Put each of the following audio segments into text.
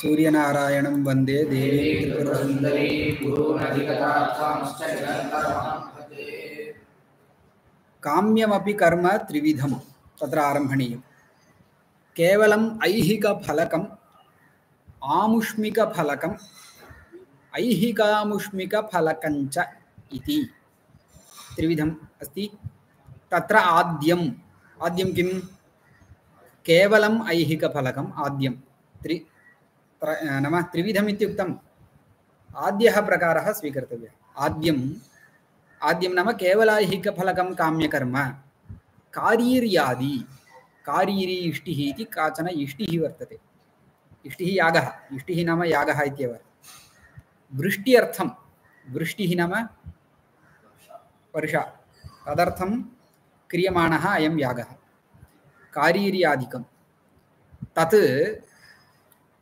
सूर्यनारायणं वन्दे देवी त्रिपुरसुन्दरी गुरूनधिगतार्थांश्च निरन्तरमहं काम्यमपि कर्म त्रिविधं तत्र आरम्भणीयं केवलम् ऐहिकफलकम् आमुष्मिकफलकम् ऐहिकामुष्मिकफलकञ्च इति त्रिविधम् अस्ति। तत्र आद्यं किं केवलम् ऐहिकफलकम् आद्यं नाम त्रिविधम् इत्युक्तम् आद्यः प्रकारः स्वीकर्तव्यः। आद्यं नाम केवलैहिकफलकं काम्यकर्म कारीर्यादि कारीरी इष्टिः इति काचन इष्टिः वर्तते। इष्टिः यागः, इष्टिः नाम यागः इत्येव। वृष्ट्यर्थं वृष्टिः नाम वर्षा, तदर्थं क्रियमाणः अयं यागः कारीर्यादिकं। तत्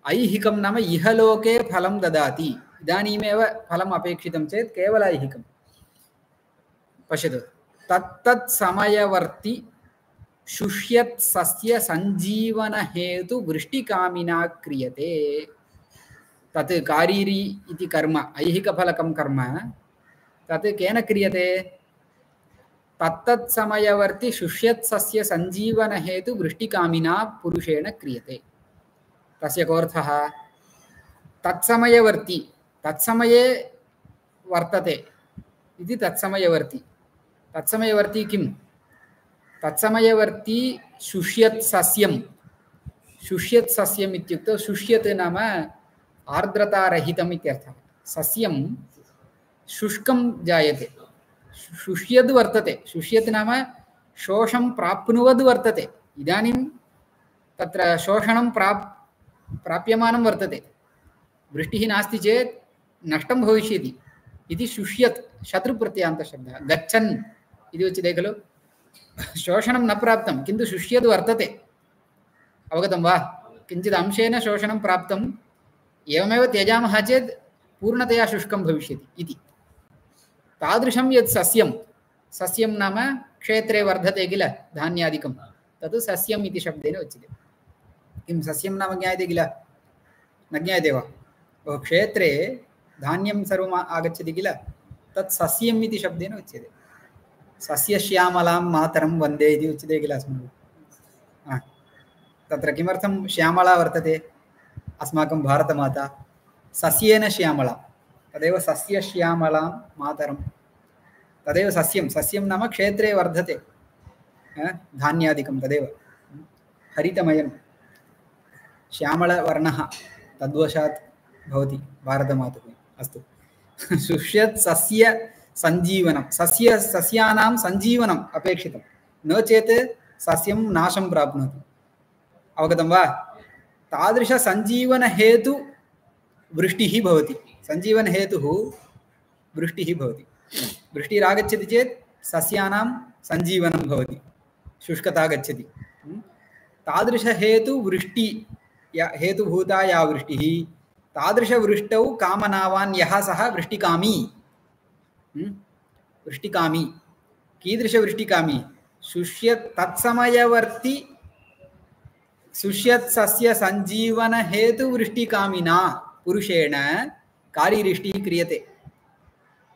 ऐहिकं नाम इहलोके फलं ददाति। इदानीमेव फलम् अपेक्षितं चेत् केवल ऐहिकं पश्यतु। तत्तत् समयवर्ति शुष्यत् सस्य संजीवन हेतु वृष्टिकामिना क्रियते। तत् कारीरी इति कर्म ऐहिकफलकं कर्म तत् केन क्रियते? तत्तत् समयवर्ति शुष्यत् सस्य संजीवन हेतु वृष्टिकामिना पुरुषेण क्रियते। तस्य कोऽर्थः? तत्समयवर्ति तत्समये वर्तते इति तत्समयवर्ति। तत्समयवर्ति किं? तत्समयवर्ति शुष्यत् सस्यं। शुष्यत् सस्यम् इत्युक्तौ शुष्यत् नाम आर्द्रतारहितम् इत्यर्थः। सस्यं शुष्कं जायते, शुष्यद् वर्तते। शुष्यत् नाम शोषं प्राप्नुवद् वर्तते। इदानीं तत्र शोषणं प्राप्यमानं वर्तते। वृष्टिः नास्ति चेत् नष्टं भविष्यति इति शुष्यत् शत्रुप्रत्ययान्तशब्दः। गच्छन् इति उच्यते खलु। शोषणं न प्राप्तं किन्तु शुष्यद् वर्तते। अवगतं वा? किञ्चित् अंशेन शोषणं प्राप्तम्, एवमेव त्यजामः चेत् पूर्णतया शुष्कं भविष्यति इति। तादृशं यत् सस्यं नाम क्षेत्रे वर्धते किल धान्यादिकं, तत् सस्यम् इति शब्देन उच्यते। किं सस्यं नाम ज्ञायते किल? न ज्ञायते वा? क्षेत्रे धान्यं सर्वम् आगच्छति किल, तत् सस्यम् इति शब्देन उच्यते। सस्यश्यामलां मातरं वन्दे इति उच्यते किल अस्माभिः। तत्र किमर्थं श्यामला वर्तते? अस्माकं भारतमाता सस्येन श्यामला, तदेव सस्यश्यामलां मातरं। तदेव सस्यं नाम क्षेत्रे वर्धते धान्यादिकं, तदेव हरितमयं श्यामलवर्णः तद्वशात् भवति भारतमातुः। अस्तु, शुष्यत् सस्य संजीवनं, सस्यानां संजीवनम् अपेक्षितं, नो चेत् सस्यं नाशं प्राप्नोति। अवगतं वा? तादृशसञ्जीवनहेतु वृष्टिः भवति। सञ्जीवनहेतुः वृष्टिः भवति। वृष्टिरागच्छति चेत् सस्यानां सञ्जीवनं भवति, शुष्कता गच्छति। तादृशहेतु वृष्टि हेतुभूता या वृष्टिः, तादृशवृष्टौ कामनावान् यः सः वृष्टिकामी। वृष्टिकामी कीदृशवृष्टिकामी? शुष्यत् तत्समयवर्ति शुष्यत् सस्य संजीवन हेतु वृष्टिकामिना पुरुषेण कारीरिष्टिः क्रियते।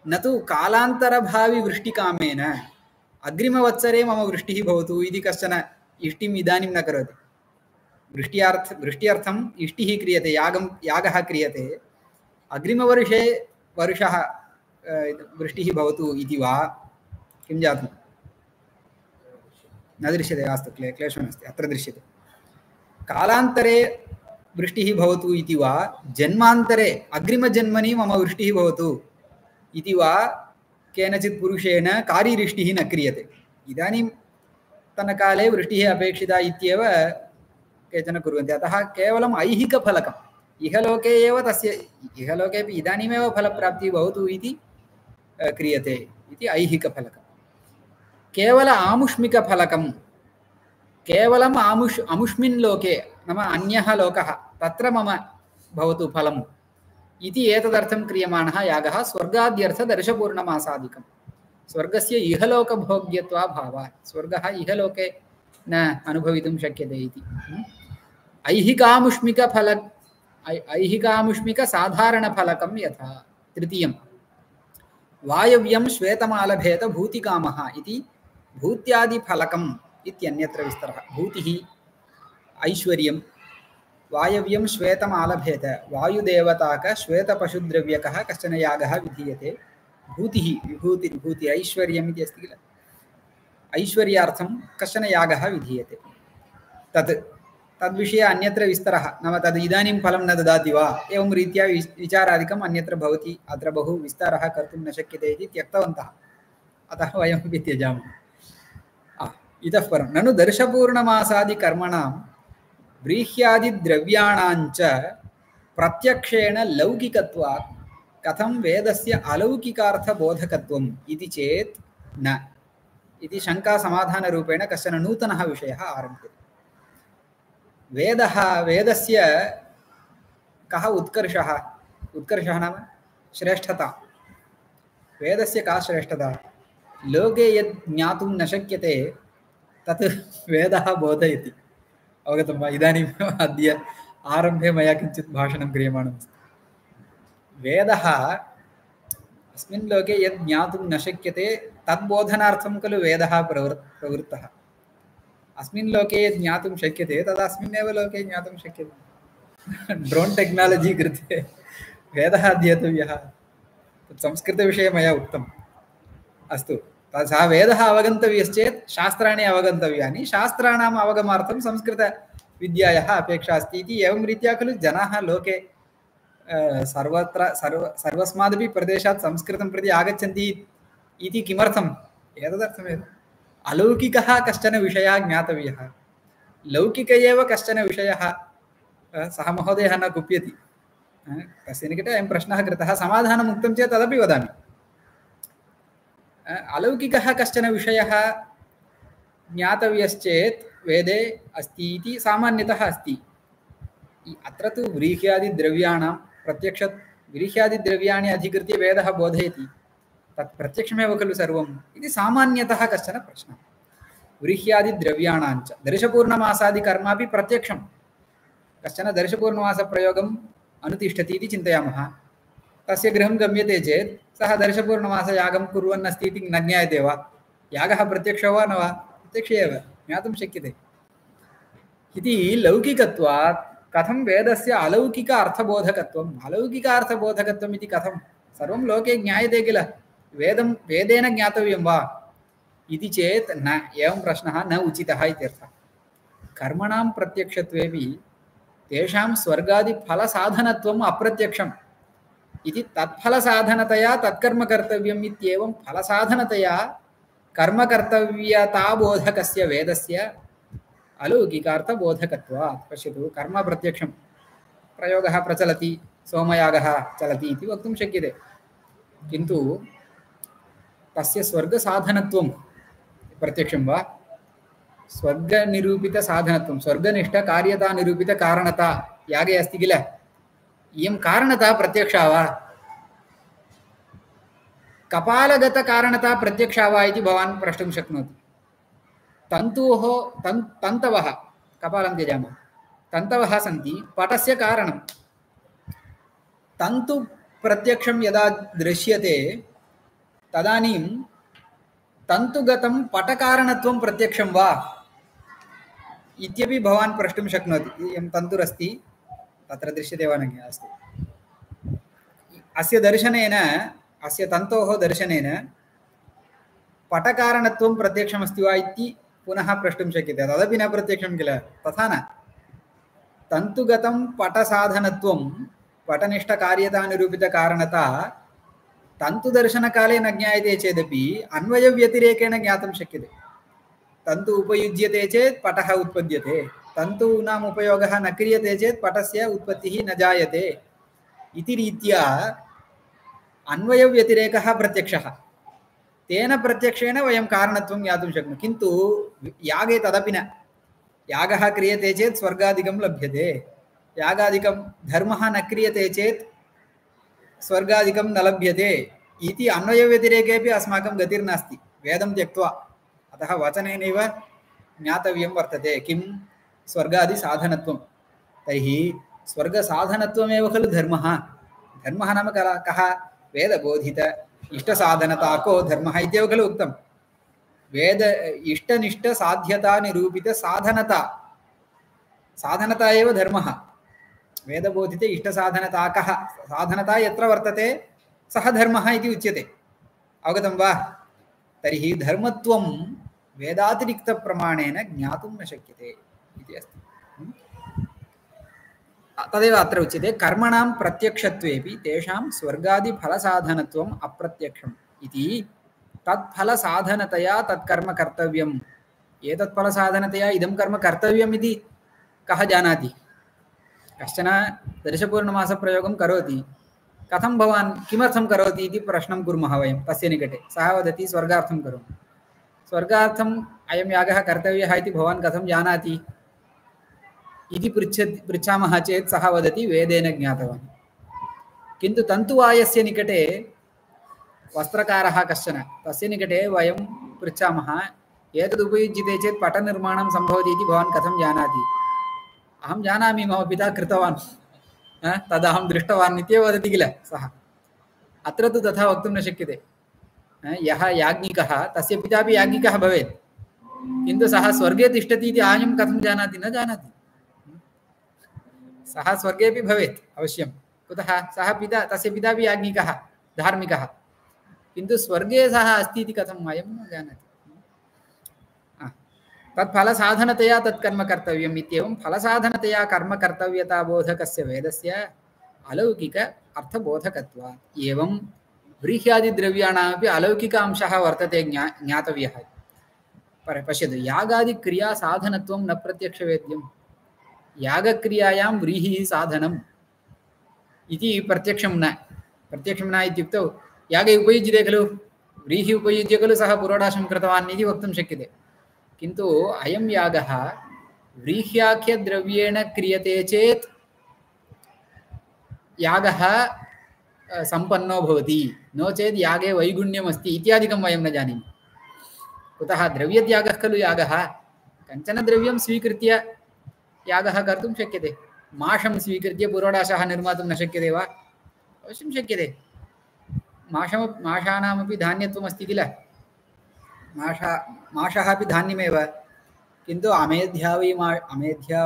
न तु कालान्तरभावी वृष्टिकामेन अग्रिमवत्सरे मम वृष्टिः भवतु इति कश्चन इष्टिम् इदानीं न करोति। वृष्ट्यर्थम् इष्टिः क्रियते, यागः क्रियते। अग्रिमवर्षे वर्षः वृष्टिः भवतु इति वा? किं जातं? न दृश्यते। अस्तु, क्लेशः नास्ति, अत्र दृश्यते। कालान्तरे वृष्टिः भवतु इति वा, जन्मान्तरे अग्रिमजन्मनि मम वृष्टिः भवतु इति वा केनचित् पुरुषेण कारीरिष्टिः न क्रियते। इदानीन्तनकाले वृष्टिः अपेक्षिता इत्येव केचन कुर्वन्ति। अतः केवलम् ऐहिकफलकम्, इहलोके एव तस्य, इहलोकेपि इदानीमेव फलप्राप्तिः भवतु इति क्रियते इति ऐहिकफलकं। केवल आमुष्मिकफलकं, केवलम् अमुष्मिन् लोके नाम अन्यः लोकः, तत्र मम भवतु फलम् इति एतदर्थं क्रियमाणः यागः स्वर्गाद्यर्थदर्शपूर्णमासादिकं। स्वर्गस्य इहलोकभोग्यत्वाभावात्, स्वर्गः इहलोके न अनुभवितुं शक्यते इति। ऐहिकामुष्मिकसाधारणफलकं यथा। तृतीयं वायव्यं श्वेतमालभेत भूतिकामः इति भूत्यादिफलकम् इत्यन्यत्र विस्तरः। भूतिः ऐश्वर्यं, वायव्यं श्वेतमालभेत वायुदेवताक श्वेतपशुद्रव्यकः कश्चन यागः विधीयते। भूतिः विभूति ऐश्वर्यम् इति अस्ति किल, ऐश्वर्यार्थं कश्चन यागः विधीयते। तद्विषये अन्यत्र विस्तरः, नाम तद् इदानीं फलं न ददाति वा, एवं रीत्या विचारादिकम् अन्यत्र भवति। अत्र बहु विस्तारः कर्तुं न शक्यते इति त्यक्तवन्तः, अतः वयमपि त्यजामः। इतः परं ननु दर्शपूर्णमासादिकर्मणां व्रीह्यादिद्रव्याणाञ्च प्रत्यक्षेण लौकिकत्वात् कथं वेदस्य अलौकिकार्थबोधकत्वम् इति चेत् न इति शङ्कासमाधानरूपेण कश्चन नूतनः विषयः आरभ्यते। वेदस्य कः उत्कर्षः? उत्कर्षः नाम श्रेष्ठता। वेदस्य का श्रेष्ठता? लोके यद् ज्ञातुं न शक्यते तत् वेदः बोधयति। अवगतं वा? इदानीम् अद्य आरम्भे मया किञ्चित् भाषणं क्रियमाणमस्ति। वेदः अस्मिन् लोके यद् ज्ञातुं न शक्यते तद्बोधनार्थं खलु वेदः प्रवृत्तः। अस्मिन् लोके यद् ज्ञातुं शक्यते तद् अस्मिन्नेव लोके ज्ञातुं शक्यते। ड्रोन् टेक्नालजि कृते वेदः अध्येतव्यः, तत् संस्कृतविषये मया उक्तम्। अस्तु, सः वेदः अवगन्तव्यश्चेत् शास्त्राणि अवगन्तव्यानि, शास्त्राणाम् अवगमार्थं संस्कृतविद्यायाः अपेक्षा अस्ति इति एवं रीत्या खलु जनाः लोके सर्वत्र सर्वस्मादपि प्रदेशात् संस्कृतं प्रति आगच्छन्ति इति किमर्थम्? एतदर्थमेव अलौकिकः कश्चन विषयः ज्ञातव्यः, लौकिक एव कश्चन विषयः। सः महोदयः न कुप्यति, तस्य निकटे अयं प्रश्नः कृतः, समाधानम् उक्तं चेत् तदपि वदामि। अलौकिकः कश्चन विषयः ज्ञातव्यश्चेत् वेदे अस्ति इति सामान्यतः अस्ति। अत्र तु व्रीह्यादिद्रव्याणां व्रीह्यादिद्रव्याणि अधिकृत्य वेदः बोधयति, तत् प्रत्यक्षमेव खलु सर्वम् इति सामान्यतः कश्चन प्रश्नः। व्रीह्यादिद्रव्याणाञ्च दर्शपूर्णमासादिकर्मापि प्रत्यक्षं। कश्चन दर्शपूर्णमासप्रयोगम् अनुतिष्ठति इति चिन्तयामः, तस्य गृहं गम्यते चेत् सः दर्शपूर्णमासयागं कुर्वन् अस्ति इति न ज्ञायते वा? यागः प्रत्यक्षो वा न वा? प्रत्यक्ष एव, ज्ञातुं शक्यते। इति लौकिकत्वात् कथं वेदस्य अलौकिक अर्थबोधकत्वम्? अलौकिक अर्थबोधकत्वम् इति कथं? सर्वं लोके ज्ञायते किल, वेदेन ज्ञातव्यं वा इति चेत् न, एवं प्रश्नः न उचितः इत्यर्थः। कर्मणां प्रत्यक्षत्वेपि तेषां स्वर्गादिफलसाधनत्वम् अप्रत्यक्षम् इति तत्फलसाधनतया तत्कर्म कर्तव्यम् इत्येवं फलसाधनतया कर्मकर्तव्यताबोधकस्य वेदस्य अलौकिकार्थबोधकत्वात्। पश्यतु, कर्म प्रत्यक्षं, प्रयोगः प्रचलति, सोमयागः चलति इति वक्तुं शक्यते, किन्तु तस्य स्वर्गसाधनत्वं प्रत्यक्षं वा? स्वर्गनिरूपितसाधनत्वं, स्वर्गनिष्ठकार्यतानिरूपितकारणता यागे अस्ति किल, इयं कारणता प्रत्यक्षा वा? कपालगतकारणता प्रत्यक्षा वा इति भवान् प्रष्टुं शक्नोति। तन्तवः, कपालं त्यजामः, तन्तवः सन्ति, पटस्य कारणं। तन्तु प्रत्यक्षं यदा दृश्यते तदानीं तन्तुगतं पटकारणत्वं प्रत्यक्षं वा इत्यपि भवान् प्रष्टुं शक्नोति। इयं तन्तुरस्ति, तत्र दृश्यते वा न? अस्तु, अस्य दर्शनेन, अस्य तन्तोः दर्शनेन पटकारणत्वं प्रत्यक्षमस्ति वा इति पुनः प्रष्टुं शक्यते। तदपि न प्रत्यक्षं किल, तथा न। तन्तुगतं पटसाधनत्वं, पटनिष्ठकार्यतानिरूपितकारणता तन्तुदर्शनकाले न ज्ञायते चेदपि अन्वयव्यतिरेकेण ज्ञातुं शक्यते। तन्तु उपयुज्यते चेत् पटः उत्पद्यते, तन्तूनाम् उपयोगः न क्रियते चेत् पटस्य उत्पत्तिः न जायते इति रीत्या अन्वयव्यतिरेकः प्रत्यक्षः। तेन प्रत्यक्षेण वयं कारणत्वं ज्ञातुं शक्नुमः, किन्तु यागे तदपि न। यागः क्रियते चेत् स्वर्गादिकं लभ्यते, यागादिकं धर्मः न क्रियते चेत् स्वर्गादिकं न लभ्यते इति अन्वयव्यतिरेकेपि अस्माकं गतिर्नास्ति वेदं त्यक्त्वा। अतः वचनेनैव ज्ञातव्यं वर्तते किं स्वर्गादिसाधनत्वं। तर्हि स्वर्गसाधनत्वमेव खलु धर्मः धर्मः नाम कः वेदबोधित इष्टसाधनताको धर्मः इत्येव खलु उक्तं वेद इष्टनिष्ठसाध्यता निरूपित साधनता साधनता एव धर्मः वेदबोधित इष्टसाधनताकः साधनता यत्र वर्तते सः धर्मः इति उच्यते अवगतं वा तर्हि धर्मत्वं वेदातिरिक्तप्रमाणेन ज्ञातुं न शक्यते इति अस्ति तदेव अत्र उच्यते कर्मणां प्रत्यक्षत्वेपि तेषां स्वर्गादिफलसाधनत्वम् अप्रत्यक्षम् इति तत्फलसाधनतया तत्कर्म कर्तव्यम् एतत्फलसाधनतया इदं कर्म कर्तव्यम् इति कः जानाति कश्चन दर्शपूर्णमासप्रयोगं करोति कथं भवान् किमर्थं करोति इति प्रश्नं कुर्मः वयं तस्य निकटे सः वदति स्वर्गार्थं करोमि स्वर्गार्थम् अयं यागः कर्तव्यः इति भवान् कथं जानाति इति पृच्छामः चेत् सः वदति वेदेन ज्ञातवान् किन्तु तन्तुवायस्य निकटे वस्त्रकारः कश्चन तस्य निकटे वयं पृच्छामः एतद् उपयुज्यते चेत् पटनिर्माणं सम्भवति इति भवान् कथं जानाति अहं जानामि मम पिता कृतवान् तदहं दृष्टवान् इत्येव वदति किल सः अत्र तु तथा वक्तुं न शक्यते यः याज्ञिकः तस्य पितापि याज्ञिकः भवेत् किन्तु सः स्वर्गे तिष्ठति इति अयं कथं जानाति न जानाति सः स्वर्गेपि भवेत् अवश्यं कुतः सः पिता तस्य पितापि याज्ञिकः धार्मिकः किन्तु स्वर्गे सः अस्ति इति कथम् अयं न जानाति तत्फलसाधनतया तत्कर्म कर्तव्यम् इत्येवं फलसाधनतया कर्म कर्तव्यताबोधकस्य वेदस्य अलौकिक अर्थबोधकत्वात् एवं व्रीह्यादिद्रव्याणामपि अलौकिक अंशः वर्तते ज्ञातव्यः पश्यतु यागादिक्रियासाधनत्वं न प्रत्यक्षवेद्यं यागक्रियायां व्रीहिः साधनम् इति प्रत्यक्षं न इत्युक्तौ यागे उपयुज्यते खलु व्रीहि उपयुज्य खलु सः पुरोडाशं कृतवान् इति वक्तुं शक्यते किन्तु अयं यागः व्रीह्याख्यद्रव्येण क्रियते चेत् यागः सम्पन्नो भवति नो चेत् यागे वैगुण्यम् अस्ति इत्यादिकं वयं न जानीमः कुतः द्रव्यत्यागः खलु यागः कञ्चन द्रव्यं स्वीकृत्य यागः कर्तुं शक्यते माषं स्वीकृत्य पुरोडाशः निर्मातुं न शक्यते वा अवश्यं शक्यते माषाणामपि धान्यत्वम् अस्ति किल माषः अपि धान्यमेव किन्तु अमेध्या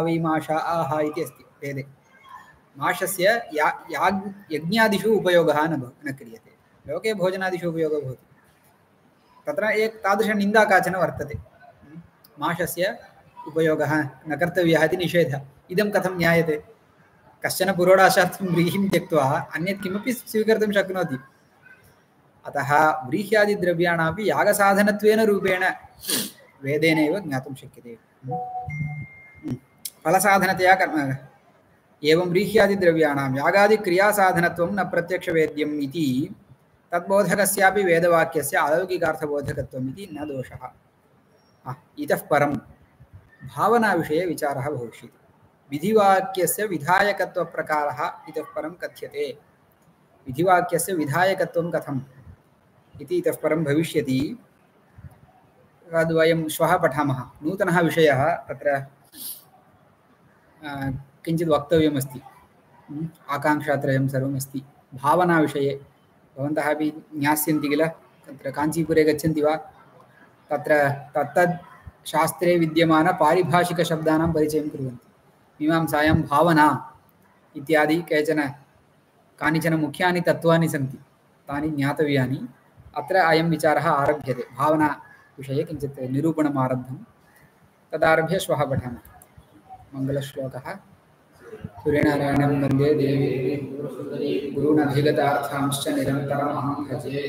वै माषाः इति अस्ति वेदे माषस्य यज्ञादिषु उपयोगः न क्रियते लोके भोजनादिषु उपयोगः भवति तत्र तादृशनिन्दा काचन वर्तते माषस्य उपयोगः न कर्तव्यः इति निषेधः इदं कथं ज्ञायते कश्चन पुरोडाशार्थं व्रीहिं त्यक्त्वा अन्यत् किमपि स्वीकर्तुं शक्नोति अतः व्रीह्यादिद्रव्याणामपि यागसाधनत्वेन रूपेण वेदेनैव ज्ञातुं शक्यते फलसाधनतया कर्म एवं व्रीह्यादिद्रव्याणां यागादिक्रियासाधनत्वं न प्रत्यक्षवेद्यम् इति तद्बोधकस्यापि वेदवाक्यस्य अलौकिकार्थबोधकत्वम् इति न दोषः इतः परं भावनाविषये विचारः भविष्यति विधिवाक्यस्य विधायकत्वप्रकारः इतः परं कथ्यते विधिवाक्यस्य विधायकत्वं कथम् इति इतः परं भविष्यति तद् वयं श्वः पठामः नूतनः विषयः तत्र किञ्चित् वक्तव्यमस्ति आकाङ्क्षात्रयं सर्वमस्ति भावनाविषये भवन्तः अपि ज्ञास्यन्ति किल तत्र काञ्चीपुरे गच्छन्ति वा तत्र तत्तद् शास्त्रे विद्यमान पारिभाषिकशब्दानां परिचयं कुर्वन्ति मीमांसायां भावना इत्यादि कानिचन मुख्यानि तत्त्वानि सन्ति तानि ज्ञातव्यानि अत्र अयं विचारः आरभ्यते भावना विषये किञ्चित् निरूपणम् आरब्धं तदारभ्य श्वः पठामः मङ्गलश्लोकः सूर्यनारायणं वन्दे देवी गुरूनधिगतार्थांश्च निरन्तरमहं भजे